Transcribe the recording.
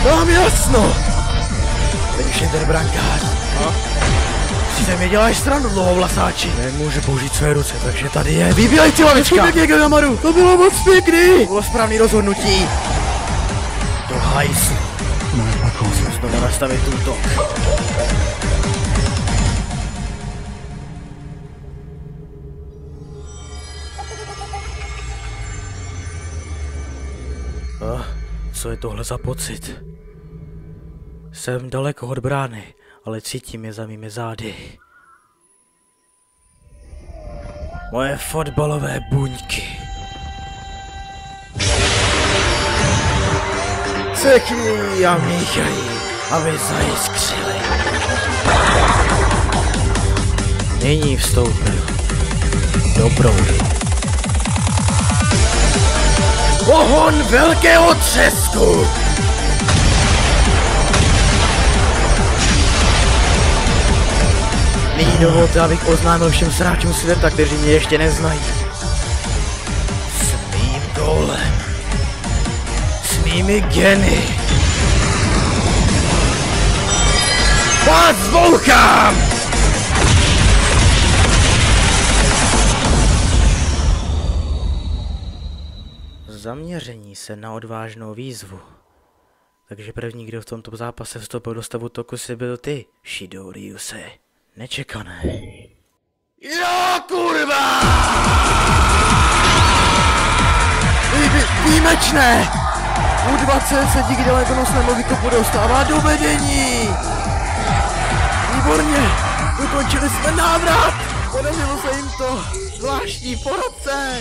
Mám jasno! Teď už je ten brankář. Si ze mě děláš stranu, dlouhovlasáči. Nemůže použít své ruce, takže tady je. Vybílej si lavička! Pěkně, Gagamaru! To bylo moc pěkný! To bylo správný rozhodnutí. Do hajsu. Musím znovu nastavit útok. Co je tohle za pocit? Jsem daleko od brány, ale cítím je za mými zády. Moje fotbalové buňky. Sekni a míchají, aby zajiskřili. Nyní vstoupil do proudu. Pohon velkého třesku! Nyní dovolte, abych oznámil všem sráčům světa, kteří mě ještě neznají. S mým gólem. S mými geny. Vás zbouchám! Zaměření se na odvážnou výzvu. Takže první, kdo v tomto zápase vstoupil do stavu toku, si byl ty, Shidoriuse. Nečekané. Jo, kurva! Výjimečné! U20 se díky dalekonosnému výkopu dostává do vedení! Výborně! Ukončili jsme návrat! Podařilo se jim to! Zvláštní poradce!